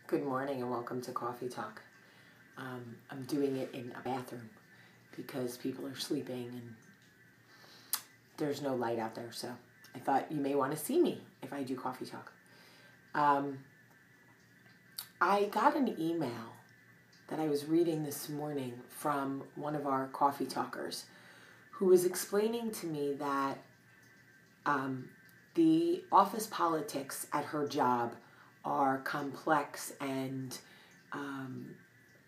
Good morning and welcome to Cawfeetawk. I'm doing it in a bathroom because people are sleeping and there's no light out there. So I thought you may want to see me if I do Cawfeetawk. I got an email that I was reading this morning from one of our Cawfeetalkers who was explaining to me that the office politics at her job are complex, and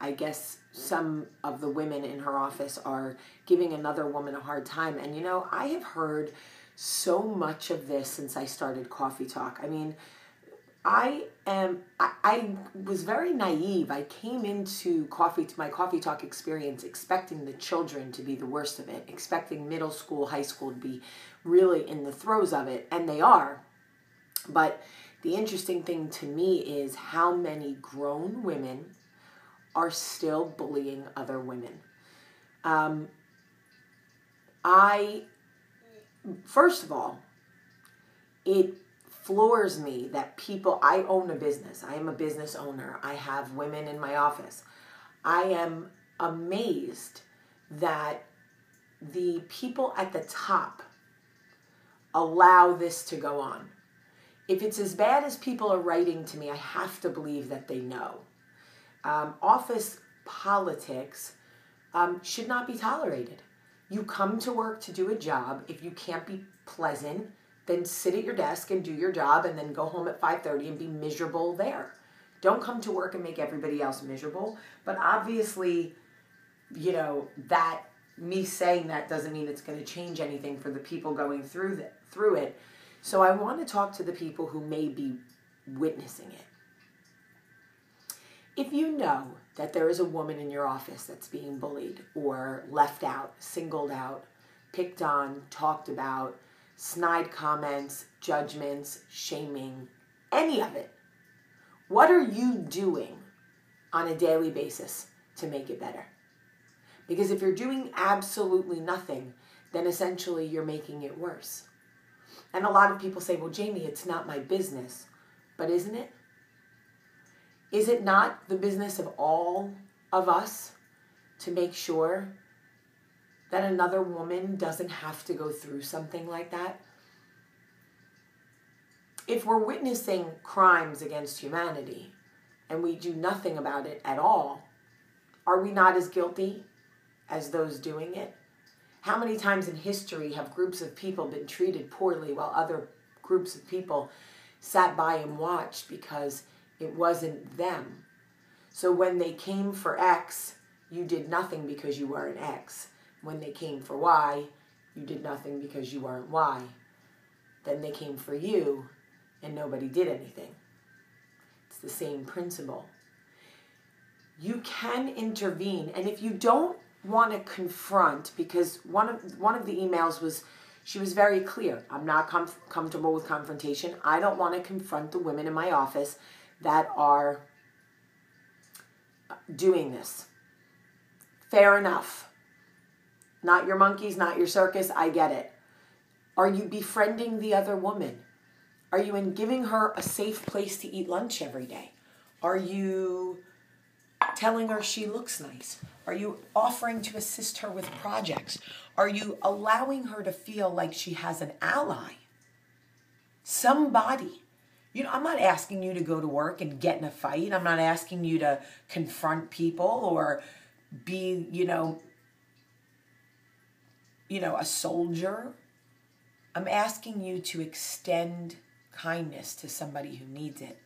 I guess some of the women in her office are giving another woman a hard time. And I have heard so much of this since I started Cawfeetawk. I mean, I was very naive. I came into my Cawfeetawk experience expecting the children to be the worst of it, expecting middle school, high school to be really in the throes of it, and they are. But the interesting thing to me is how many grown women are still bullying other women. First of all, it floors me that I own a business. I am a business owner. I have women in my office. I am amazed that the people at the top allow this to go on. If it's as bad as people are writing to me, I have to believe that they know. Office politics should not be tolerated. You come to work to do a job. If you can't be pleasant, then sit at your desk and do your job and then go home at 5:30 and be miserable there. Don't come to work and make everybody else miserable. But obviously, that me saying that doesn't mean it's going to change anything for the people going through it. So I want to talk to the people who may be witnessing it. If you know that there is a woman in your office that's being bullied or left out, singled out, picked on, talked about, snide comments, judgments, shaming, any of it, what are you doing on a daily basis to make it better? Because if you're doing absolutely nothing, then essentially you're making it worse. And a lot of people say, well, Jamie, it's not my business. But isn't it? Is it not the business of all of us to make sure that another woman doesn't have to go through something like that? If we're witnessing crimes against humanity and we do nothing about it at all, are we not as guilty as those doing it? How many times in history have groups of people been treated poorly while other groups of people sat by and watched because it wasn't them? So when they came for X, you did nothing because you weren't X. When they came for Y, you did nothing because you weren't Y. Then they came for you and nobody did anything. It's the same principle. You can intervene, and if you don't want to confront, because one of the emails was, she was very clear. I'm not comfortable with confrontation. I don't want to confront the women in my office that are doing this. Fair enough. Not your monkeys, not your circus. I get it. Are you befriending the other woman? Are you giving her a safe place to eat lunch every day? Are you telling her she looks nice? Are you offering to assist her with projects? Are you allowing her to feel like she has an ally? Somebody. I'm not asking you to go to work and get in a fight. I'm not asking you to confront people or be, a soldier. I'm asking you to extend kindness to somebody who needs it.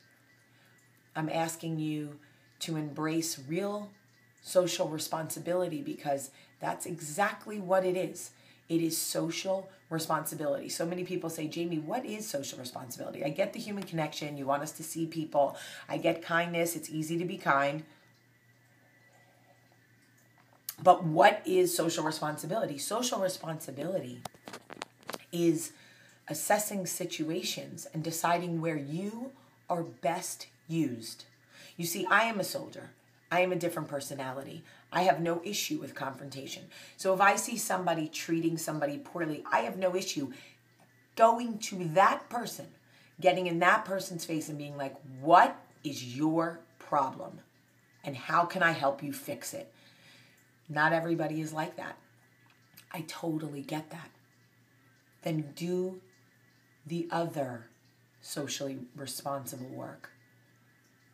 I'm asking you to embrace real social responsibility, because that's exactly what it is. It is social responsibility. So many people say, Jamie, what is social responsibility? I get the human connection. You want us to see people. I get kindness. It's easy to be kind. But what is social responsibility? Social responsibility is assessing situations and deciding where you are best used. You see, I am a soldier. I am a different personality. I have no issue with confrontation. So if I see somebody treating somebody poorly, I have no issue going to that person, getting in that person's face and being like, what is your problem and how can I help you fix it? Not everybody is like that. I totally get that. Then do the other socially responsible work.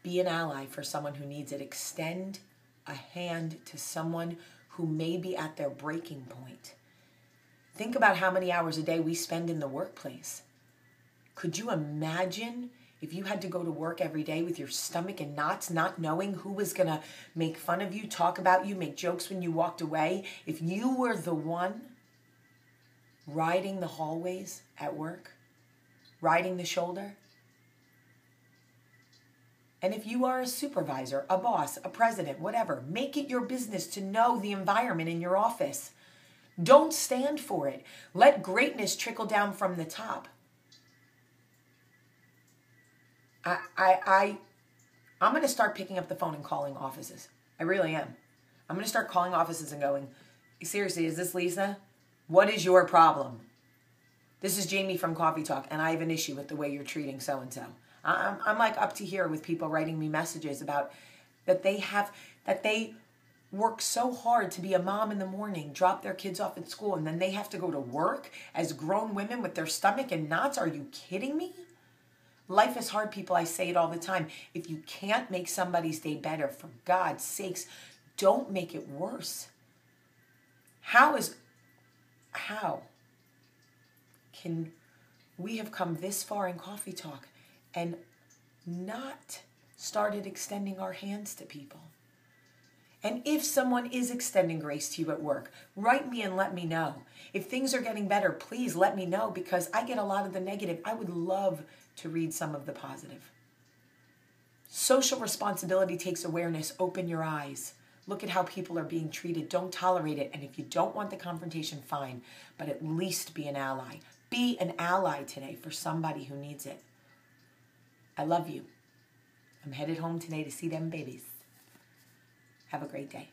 Be an ally for someone who needs it. Extend a hand to someone who may be at their breaking point. Think about how many hours a day we spend in the workplace. Could you imagine if you had to go to work every day with your stomach in knots, not knowing who was going to make fun of you, talk about you, make jokes when you walked away? If you were the one riding the hallways at work, riding the shoulder, and if you are a supervisor, a boss, a president, whatever, make it your business to know the environment in your office. Don't stand for it. Let greatness trickle down from the top. I'm going to start picking up the phone and calling offices. I really am. I'm going to start calling offices and going, seriously, is this Lisa? What is your problem? This is Jamie from Cawfeetawk, and I have an issue with the way you're treating so-and-so. I'm like up to here with people writing me messages about that they work so hard to be a mom in the morning, drop their kids off at school, and then they have to go to work as grown women with their stomach in knots. Are you kidding me? Life is hard, people. I say it all the time. If you can't make somebody's day better, for God's sakes, don't make it worse. How can we have come this far in Cawfeetawk and not started extending our hands to people? And if someone is extending grace to you at work, write me and let me know. If things are getting better, please let me know, because I get a lot of the negative. I would love to read some of the positive. Social responsibility takes awareness. Open your eyes. Look at how people are being treated. Don't tolerate it. And if you don't want the confrontation, fine. But at least be an ally. Be an ally today for somebody who needs it. I love you. I'm headed home today to see them babies. Have a great day.